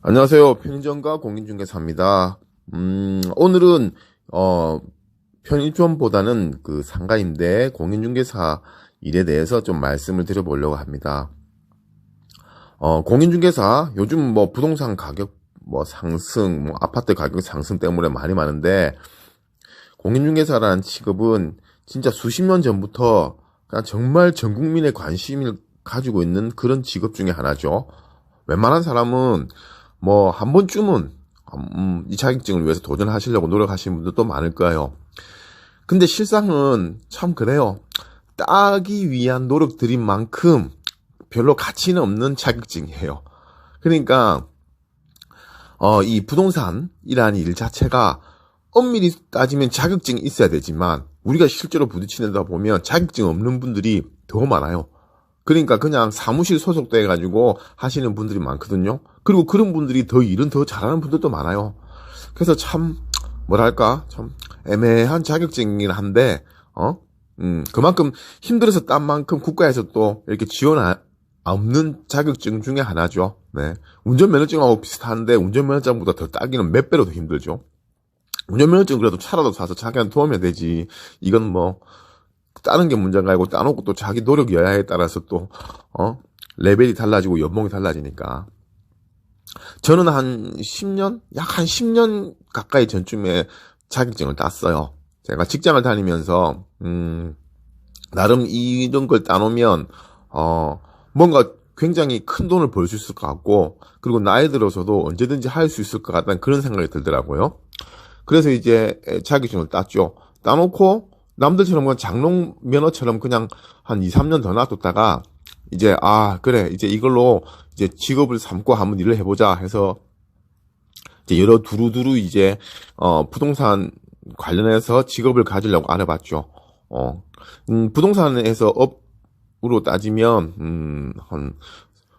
안녕하세요. 편의점과 공인중개사입니다. 오늘은, 편의점보다는 그 상가임대 공인중개사 일에 대해서 좀 말씀을 드려보려고 합니다. 공인중개사, 요즘 뭐 부동산 가격 뭐 상승, 뭐 아파트 가격 상승 때문에 말이 많은데, 공인중개사라는 직업은 진짜 수십 년 전부터 그냥 정말 전 국민의 관심을 가지고 있는 그런 직업 중에 하나죠. 웬만한 사람은 뭐 한 번쯤은 이 자격증을 위해서 도전하시려고 노력하시는 분들도 많을 거예요. 근데 실상은 참 그래요. 따기 위한 노력들인 만큼 별로 가치는 없는 자격증이에요. 그러니까 이 부동산이라는 일 자체가 엄밀히 따지면 자격증이 있어야 되지만 우리가 실제로 부딪히다 보면 자격증 없는 분들이 더 많아요. 그러니까 그냥 사무실 소속돼 가지고 하시는 분들이 많거든요. 그리고 그런 분들이 일은 더 잘하는 분들도 많아요. 그래서 참 뭐랄까 참 애매한 자격증이긴 한데 그만큼 힘들어서 딴 만큼 국가에서 또 이렇게 지원 없는 자격증 중에 하나죠. 네. 운전면허증하고 비슷한데 운전면허증보다 더 따기는 몇 배로 더 힘들죠. 운전면허증 그래도 차라도 사서 자기한테 도우면 되지. 이건 뭐 따는 게 문제가 아니고 따놓고 또 자기 노력 여하에 따라서 또 레벨이 달라지고 연봉이 달라지니까. 저는 약 한 10년 가까이 전쯤에 자격증을 땄어요. 제가 직장을 다니면서 나름 이런 걸 따놓으면 뭔가 굉장히 큰 돈을 벌 수 있을 것 같고, 그리고 나이 들어서도 언제든지 할 수 있을 것 같다는 그런 생각이 들더라고요. 그래서 이제 자격증을 땄죠. 따놓고 남들처럼 그냥 장롱 면허처럼 그냥 한 2, 3년 더 놔뒀다가 이제 그래 이제 이걸로 이제 직업을 삼고 한번 일을 해보자 해서 이제 여러 두루두루 이제 부동산 관련해서 직업을 가지려고 알아봤죠. 부동산에서 업으로 따지면 한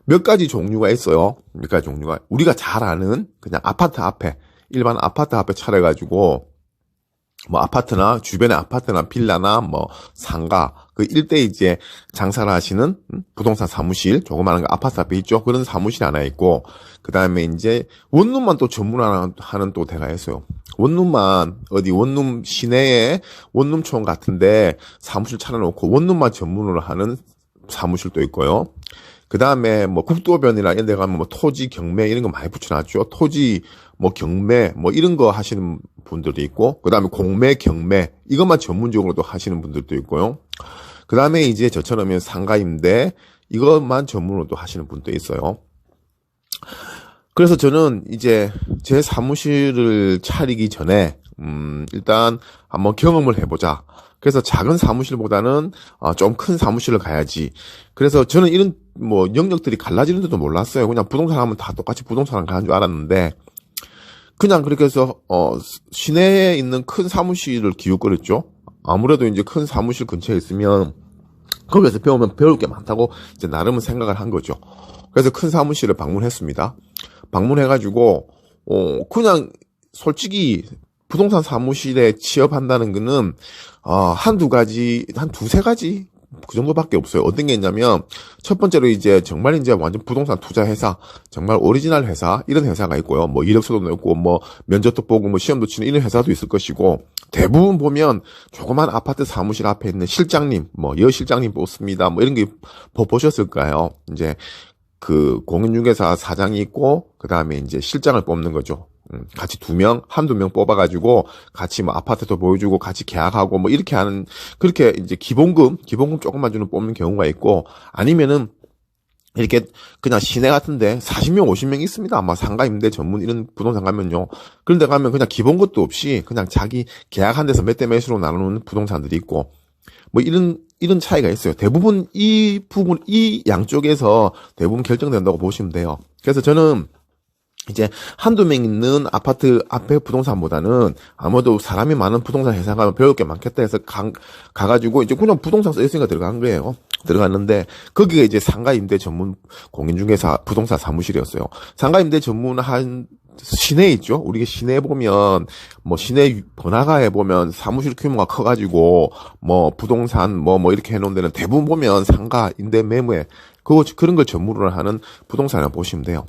몇 가지 종류가 있어요. 몇 가지 종류가 우리가 잘 아는 그냥 아파트 앞에 일반 아파트 앞에 차려가지고 뭐 아파트나 주변의 아파트나 빌라나 뭐 상가 그 일대 이제 장사를 하시는 부동산 사무실 조그마한 거 아파트 앞에 있죠. 그런 사무실 하나 있고, 그 다음에 이제 원룸만 또 전문하는 또 데가 있어요. 원룸만 어디 원룸 시내에 원룸촌 같은데 사무실 차려놓고 원룸만 전문으로 하는 사무실도 있고요. 그 다음에 뭐 국도변이나 이런 데 가면 뭐 토지 경매 이런 거 많이 붙여놨죠. 토지 뭐 경매 뭐 이런 거 하시는 분들도 있고, 그 다음에 공매 경매 이것만 전문적으로도 하시는 분들도 있고요. 그 다음에 이제 저처럼 상가임대 이것만 전문으로도 하시는 분도 있어요. 그래서 저는 이제 제 사무실을 차리기 전에 일단 한번 경험을 해보자. 그래서 작은 사무실보다는 좀 큰 사무실을 가야지. 그래서 저는 이런 뭐 영역들이 갈라지는지도 몰랐어요. 그냥 부동산 하면 다 똑같이 부동산을 가는 줄 알았는데, 그냥 그렇게 해서 시내에 있는 큰 사무실을 기웃거렸죠. 아무래도 이제 큰 사무실 근처에 있으면 거기에서 배울 게 많다고 이제 나름은 생각을 한 거죠. 그래서 큰 사무실을 방문했습니다. 방문해가지고 그냥 솔직히 부동산 사무실에 취업한다는 거는 한 두세 가지 그 정도밖에 없어요. 어떤 게 있냐면, 첫 번째로 이제 정말 이제 완전 부동산 투자 회사, 정말 오리지널 회사, 이런 회사가 있고요. 뭐 이력서도 내고, 뭐 면접도 보고, 뭐 시험도 치는 이런 회사도 있을 것이고, 대부분 보면 조그만 아파트 사무실 앞에 있는 실장님, 뭐 여실장님 뽑습니다. 뭐 이런 게 보셨을까요? 이제 그 공인중개사 사장이 있고, 그 다음에 이제 실장을 뽑는 거죠. 같이 한두 명 뽑아가지고 같이 뭐 아파트도 보여주고 같이 계약하고 뭐 이렇게 하는, 그렇게 이제 기본금 조금만 주는 뽑는 경우가 있고, 아니면은 이렇게 그냥 시내 같은데 40명, 50명 있습니다. 아마 상가임대 전문 이런 부동산 가면요. 그런 데 가면 그냥 기본 것도 없이 그냥 자기 계약한 데서 몇 대 몇으로 나누는 부동산들이 있고, 뭐 이런 차이가 있어요. 대부분 이 양쪽에서 대부분 결정된다고 보시면 돼요. 그래서 저는 이제 한두 명 있는 아파트 앞에 부동산보다는 아무래도 사람이 많은 부동산 회사 가면 배울 게 많겠다 해서 가가지고 이제 그냥 부동산 써있으니까 들어간 거예요. 들어갔는데 거기가 이제 상가임대 전문 공인중개사 부동산 사무실이었어요. 상가임대 전문한 시내에 있죠. 우리가 시내에 보면 뭐 시내 번화가에 보면 사무실 규모가 커가지고 뭐 부동산 뭐 이렇게 해놓은 데는 대부분 보면 상가 임대 매매 그런 걸 전문으로 하는 부동산을 보시면 돼요.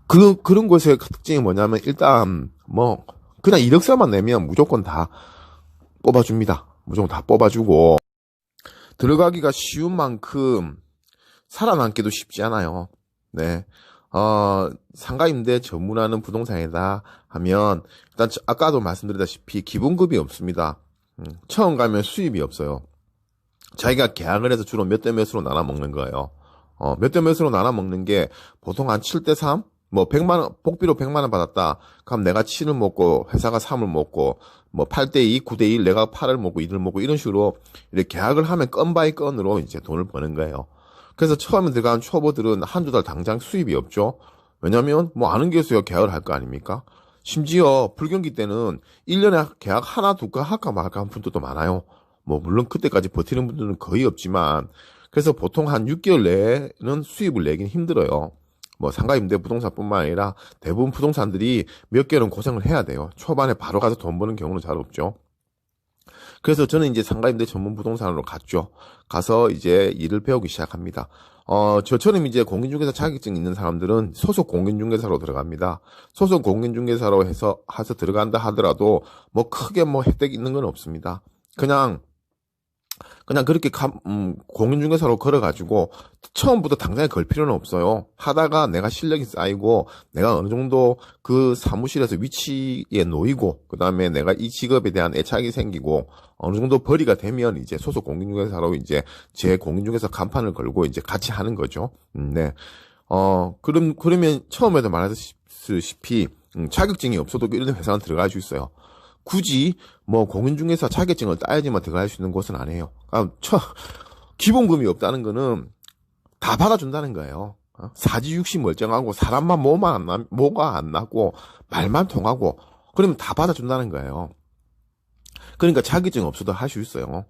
그런 것의 특징이 뭐냐면, 일단, 뭐, 그냥 이력서만 내면 무조건 다 뽑아줍니다. 무조건 다 뽑아주고, 들어가기가 쉬운 만큼 살아남기도 쉽지 않아요. 네. 상가임대 전문하는 부동산이다 하면, 일단 아까도 말씀드렸다시피 기본급이 없습니다. 처음 가면 수입이 없어요. 자기가 계약을 해서 주로 몇 대 몇으로 나눠 먹는 거예요. 몇 대 몇으로 나눠 먹는 게 보통 한 7대 3? 뭐 100만 원, 복비로 100만 원 받았다. 그럼 내가 7을 먹고 회사가 3을 먹고 뭐 8대 2, 9대 1, 내가 8을 먹고 2를 먹고 이런 식으로 이렇게 계약을 하면 건 바이 건으로 이제 돈을 버는 거예요. 그래서 처음에 들어간 초보들은 한두 달 당장 수입이 없죠. 왜냐면 뭐 아는 교수야 계약을 할 거 아닙니까? 심지어 불경기 때는 1년에 계약 하나 둘까 할까 말까 한 분들도 많아요. 뭐 물론 그때까지 버티는 분들은 거의 없지만, 그래서 보통 한 6개월 내에는 수입을 내긴 힘들어요. 뭐 상가임대 부동산뿐만 아니라 대부분 부동산들이 몇 개월은 고생을 해야 돼요. 초반에 바로 가서 돈 버는 경우는 잘 없죠. 그래서 저는 이제 상가임대 전문 부동산으로 갔죠. 가서 이제 일을 배우기 시작합니다. 저처럼 이제 공인중개사 자격증 있는 사람들은 소속 공인중개사로 들어갑니다. 소속 공인중개사로 해서 들어간다 하더라도 뭐 크게 뭐 혜택 있는 건 없습니다. 그냥 그렇게 공인중개사로 걸어가지고 처음부터 당장에 걸 필요는 없어요. 하다가 내가 실력이 쌓이고 내가 어느 정도 그 사무실에서 위치에 놓이고 그 다음에 내가 이 직업에 대한 애착이 생기고 어느 정도 벌이가 되면 이제 소속 공인중개사로 이제 제 공인중개사 간판을 걸고 이제 같이 하는 거죠. 네. 그러면 처음에도 말했다시피 자격증이 없어도 이런 회사는 들어갈 수 있어요. 굳이 뭐 공인중개사 자격증을 따야지만 들어갈 수 있는 곳은 아니에요. 기본금이 없다는 거는 다 받아준다는 거예요. 사지육시 멀쩡하고 사람만 뭐가 안 나고 말만 통하고 그러면 다 받아준다는 거예요. 그러니까 자격증 없어도 할 수 있어요.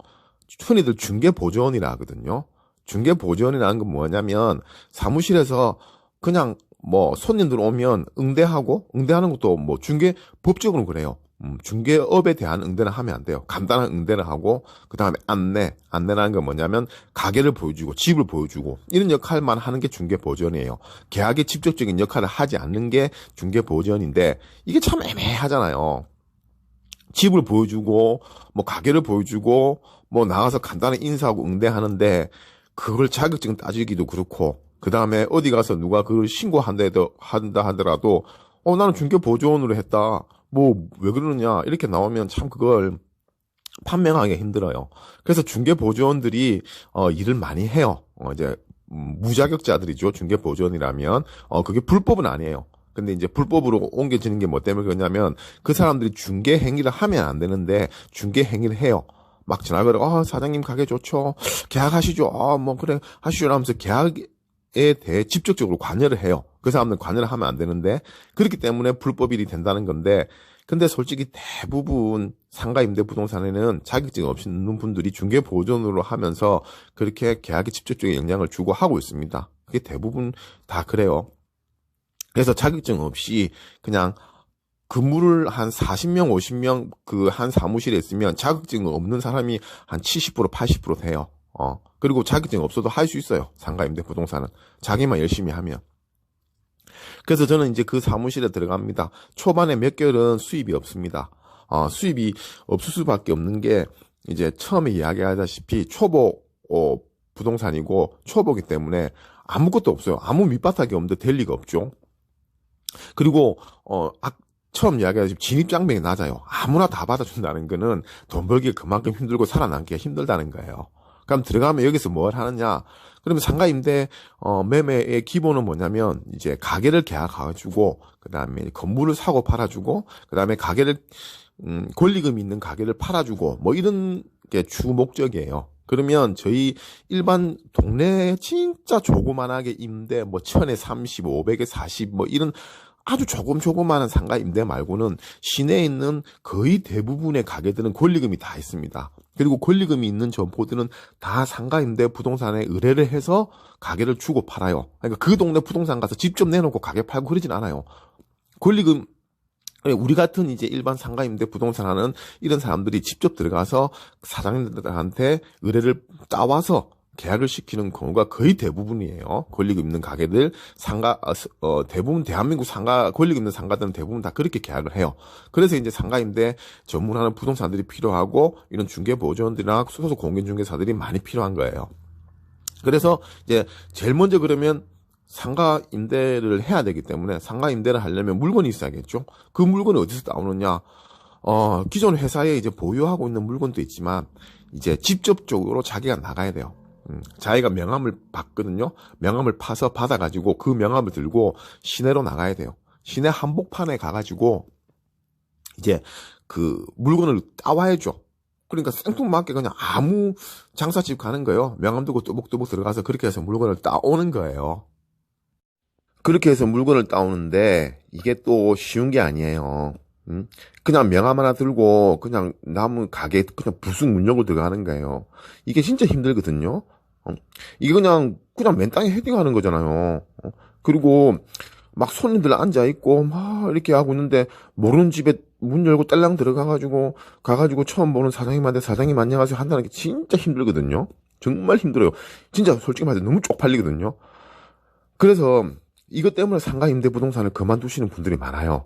흔히들 중개보조원이라 하거든요. 중개보조원이라는 건 뭐냐면 사무실에서 그냥 뭐 손님들 오면 응대하는 것도 뭐 법적으로 그래요. 중개업에 대한 응대는 하면 안 돼요. 간단한 응대를 하고 그 다음에 안내라는 건 뭐냐면 가게를 보여주고 집을 보여주고 이런 역할만 하는 게 중개보조원이에요. 계약의 직접적인 역할을 하지 않는 게 중개보조원인데 이게 참 애매하잖아요. 집을 보여주고 뭐 가게를 보여주고 뭐 나가서 간단히 인사하고 응대하는데 그걸 자격증 따지기도 그렇고 그 다음에 어디 가서 누가 그걸 신고한다 하더라도 나는 중개보조원으로 했다. 뭐 왜 그러느냐 이렇게 나오면 참 그걸 판명하기 힘들어요. 그래서 중개보조원들이 일을 많이 해요. 이제 무자격자들이죠. 중개보조원이라면 그게 불법은 아니에요. 근데 이제 불법으로 옮겨지는 게 뭐 때문에 그러냐면 그 사람들이 중개 행위를 하면 안 되는데 중개 행위를 해요. 막 전화가 사장님 가게 좋죠. 계약하시죠. 뭐 그래 하시죠 하면서 계약에 대해 직접적으로 관여를 해요. 그 사람들 관여를 하면 안 되는데 그렇기 때문에 불법일이 된다는 건데, 근데 솔직히 대부분 상가임대 부동산에는 자격증 없이 있는 분들이 중개보조원으로 하면서 그렇게 계약에 직접적인 영향을 주고 하고 있습니다. 그게 대부분 다 그래요. 그래서 자격증 없이 그냥 근무를 한 40명, 50명 그 한 사무실에 있으면 자격증 없는 사람이 한 70%, 80% 돼요. 그리고 자격증 없어도 할 수 있어요. 상가임대 부동산은. 자기만 열심히 하면. 그래서 저는 이제 그 사무실에 들어갑니다. 초반에 몇 개월은 수입이 없습니다. 수입이 없을 수밖에 없는 게 이제 처음에 이야기하다시피 초보 부동산이고 초보기 때문에 아무것도 없어요. 아무 밑바닥이 없는데 될 리가 없죠. 그리고 처음 이야기하다시피 진입장벽이 낮아요. 아무나 다 받아준다는 거는 돈 벌기가 그만큼 힘들고 살아남기가 힘들다는 거예요. 그럼 들어가면 여기서 뭘 하느냐? 그러면 상가임대 매매의 기본은 뭐냐면 이제 가게를 계약해주고 그 다음에 건물을 사고 팔아주고 그 다음에 가게를 권리금 있는 가게를 팔아주고 뭐 이런 게 주 목적이에요. 그러면 저희 일반 동네 진짜 조그만하게 임대 뭐 1000에 30, 500에 40 뭐 이런 아주 조그마한 상가 임대 말고는 시내에 있는 거의 대부분의 가게들은 권리금이 다 있습니다. 그리고 권리금이 있는 점포들은 다 상가 임대 부동산에 의뢰를 해서 가게를 주고 팔아요. 그러니까 그 동네 부동산 가서 직접 내놓고 가게 팔고 그러진 않아요. 권리금, 우리 같은 이제 일반 상가 임대 부동산 하는 이런 사람들이 직접 들어가서 사장님들한테 의뢰를 따와서 계약을 시키는 경우가 거의 대부분이에요. 권리금 있는 가게들, 대부분 대한민국 권리금 있는 상가들은 대부분 다 그렇게 계약을 해요. 그래서 이제 상가임대 전문하는 부동산들이 필요하고, 이런 중개보조원들이나 소속 공인중개사들이 많이 필요한 거예요. 그래서 이제 제일 먼저 그러면 상가 임대를 해야 되기 때문에 상가 임대를 하려면 물건이 있어야겠죠. 그 물건이 어디서 나오느냐? 기존 회사에 이제 보유하고 있는 물건도 있지만 이제 직접적으로 자기가 나가야 돼요. 자기가 명함을 받거든요. 명함을 파서 받아가지고 그 명함을 들고 시내로 나가야 돼요. 시내 한복판에 가가지고 이제 그 물건을 따와야죠. 그러니까 생뚱맞게 그냥 아무 장사집 가는 거예요. 명함 들고 뚜벅뚜벅 들어가서 그렇게 해서 물건을 따오는 거예요. 그렇게 해서 물건을 따오는데 이게 또 쉬운 게 아니에요. 그냥 명함 하나 들고 그냥 남은 가게 그냥 부숙 문 열고 들어가는 거예요. 이게 진짜 힘들거든요. 이게 그냥 맨땅에 헤딩하는 거잖아요. 그리고 막 손님들 앉아있고 막 이렇게 하고 있는데 모르는 집에 문 열고 딸랑 가가지고 처음 보는 사장님한테 사장님 안녕하세요 한다는 게 진짜 힘들거든요. 정말 힘들어요. 진짜 솔직히 말해서 너무 쪽팔리거든요. 그래서 이것 때문에 상가 임대 부동산을 그만두시는 분들이 많아요.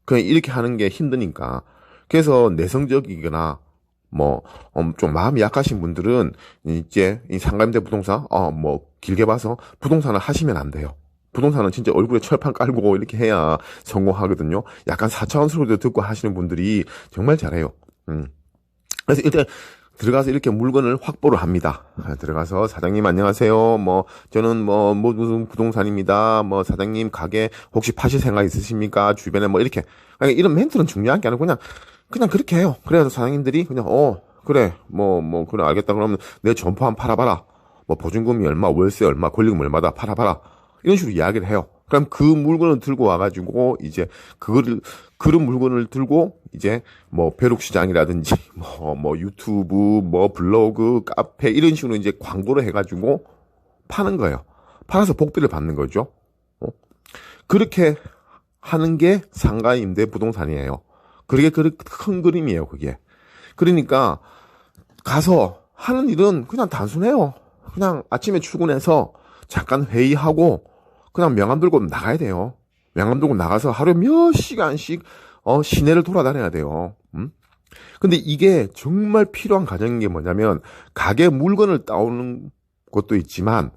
그냥 이렇게 하는 게 힘드니까. 그래서 내성적이거나 좀 마음이 약하신 분들은 이제 이 상가 임대 부동산 길게 봐서 부동산을 하시면 안 돼요. 부동산은 진짜 얼굴에 철판 깔고 이렇게 해야 성공하거든요. 약간 4차원 소리도 듣고 하시는 분들이 정말 잘해요. 그래서 일단 들어가서 이렇게 물건을 확보를 합니다. 들어가서 사장님 안녕하세요. 저는 무슨 부동산입니다. 사장님 가게 혹시 파실 생각 있으십니까? 주변에 이렇게. 그러니까 이런 멘트는 중요한 게 아니고 그냥 그렇게 해요. 그래서 사장님들이 그냥 그래 그래 알겠다. 그러면 내 점포 한번 팔아봐라. 보증금이 얼마, 월세 얼마, 권리금 얼마다 팔아봐라. 이런 식으로 이야기를 해요. 그럼 그 물건을 들고 와가지고 이제 그런 물건을 들고 이제 벼룩시장이라든지 유튜브 블로그 카페 이런 식으로 이제 광고를 해가지고 파는 거예요. 팔아서 복비를 받는 거죠. 그렇게 하는 게 상가 임대 부동산이에요. 그게 큰 그림이에요. 그게. 그러니까 가서 하는 일은 그냥 단순해요. 그냥 아침에 출근해서 잠깐 회의하고 그냥 명함 들고 나가야 돼요. 명함 들고 나가서 하루에 몇 시간씩 시내를 돌아다녀야 돼요. 근데 이게 정말 필요한 과정인 게 뭐냐면 가게 물건을 따오는 것도 있지만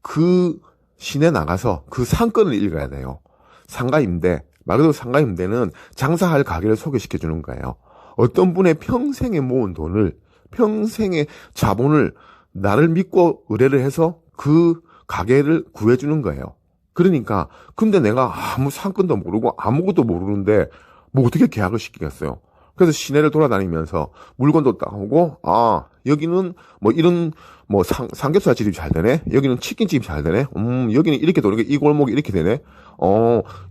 그 시내 나가서 그 상권을 읽어야 돼요. 상가임대. 말 그대로 상가임대는 장사할 가게를 소개시켜 주는 거예요. 어떤 분의 평생에 모은 돈을, 평생의 자본을 나를 믿고 의뢰를 해서 그 가게를 구해주는 거예요. 그러니까 근데 내가 아무 상권도 모르고 아무것도 모르는데 어떻게 계약을 시키겠어요. 그래서 시내를 돌아다니면서 물건도 따오고 여기는 이런 삼겹살 집이 잘 되네. 여기는 치킨집이 잘 되네. 여기는 이렇게 도는 이 골목이 이렇게 되네.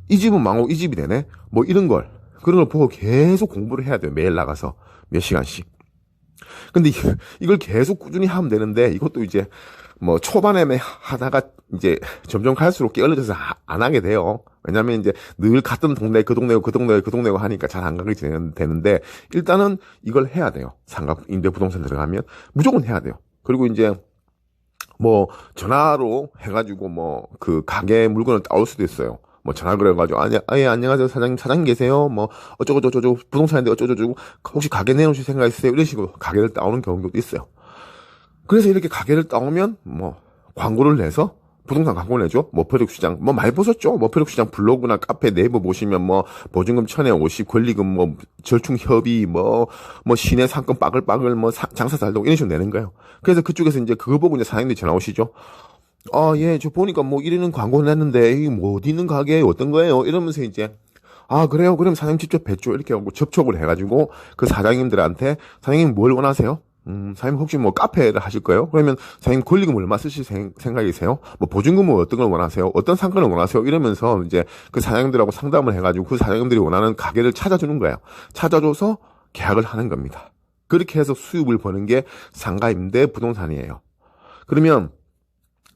이 집은 망고 이 집이 되네. 이런 걸 그런 걸 보고 계속 공부를 해야 돼요. 매일 나가서 몇 시간씩. 근데 이걸 계속 꾸준히 하면 되는데 이것도 이제 초반에 하다가 이제 점점 갈수록 게을러져서 안 하게 돼요. 왜냐면 이제 늘 같은 동네 그 동네고 하니까 잘 안 가게 되는데 일단은 이걸 해야 돼요. 상가 임대 부동산 들어가면 무조건 해야 돼요. 그리고 이제 전화로 해가지고 그 가게 물건을 따올 수도 있어요. 전화 그래가지고 안녕하세요 사장님 계세요. 어쩌고 부동산인데 어쩌고 혹시 가게 내놓으실 생각 있으세요? 이런 식으로 가게를 따오는 경우도 있어요. 그래서 이렇게 가게를 따오면 광고를 내서 부동산 광고를 내죠. 벼룩시장 많이 보셨죠? 벼룩시장 블로그나 카페 네이버 보시면 보증금 1050 권리금 절충 협의 시내 상권 빠글빠글 장사 잘 되고 이런 식으로 내는 거예요. 그래서 그쪽에서 이제 그거 보고 이제 사장님들이 전화 오시죠. 예, 저 보니까 이러는 광고를 냈는데 이게 어디 있는 가게 어떤 거예요? 이러면서 이제 그래요? 그럼 사장님 직접 뵙죠. 이렇게 하고 접촉을 해가지고 그 사장님들한테 사장님 뭘 원하세요? 사장님 혹시 카페를 하실 거예요? 그러면 사장님 권리금 얼마 쓰실 생각이세요? 보증금은 어떤 걸 원하세요? 어떤 상권을 원하세요? 이러면서 이제 그 사장님들하고 상담을 해가지고 그 사장님들이 원하는 가게를 찾아주는 거예요. 찾아줘서 계약을 하는 겁니다. 그렇게 해서 수입을 버는 게 상가임대 부동산이에요. 그러면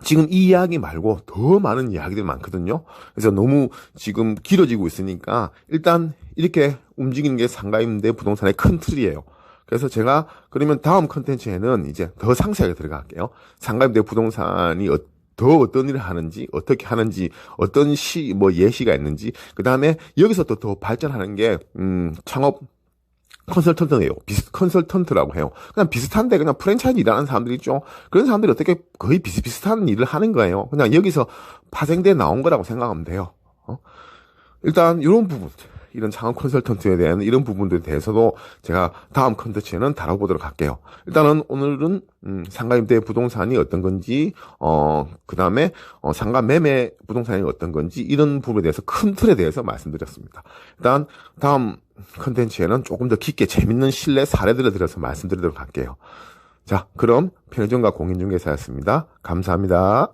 지금 이 이야기 말고 더 많은 이야기들이 많거든요. 그래서 너무 지금 길어지고 있으니까 일단 이렇게 움직이는 게 상가임대 부동산의 큰 틀이에요. 그래서 제가 그러면 다음 컨텐츠에는 이제 더 상세하게 들어갈게요. 상가임대 부동산이 더 어떤 일을 하는지, 어떻게 하는지, 어떤 예시가 있는지, 그 다음에 여기서 또 더 발전하는 게, 창업 컨설턴트예요. 컨설턴트라고 해요. 그냥 비슷한데 그냥 프랜차이즈 일하는 사람들이 있죠. 그런 사람들이 어떻게 거의 비슷비슷한 일을 하는 거예요. 그냥 여기서 파생돼 나온 거라고 생각하면 돼요. 일단 이런 부분, 이런 창업 컨설턴트에 대한 이런 부분들에 대해서도 제가 다음 컨텐츠에는 다뤄보도록 할게요. 일단은 오늘은 상가임대 부동산이 어떤 건지, 그 다음에 상가 매매 부동산이 어떤 건지 이런 부분에 대해서 큰 틀에 대해서 말씀드렸습니다. 일단 다음 컨텐츠에는 조금 더 깊게 재밌는 실내 사례들을 들어서 말씀드리도록 할게요. 자, 그럼 편의점과 공인중개사였습니다. 감사합니다.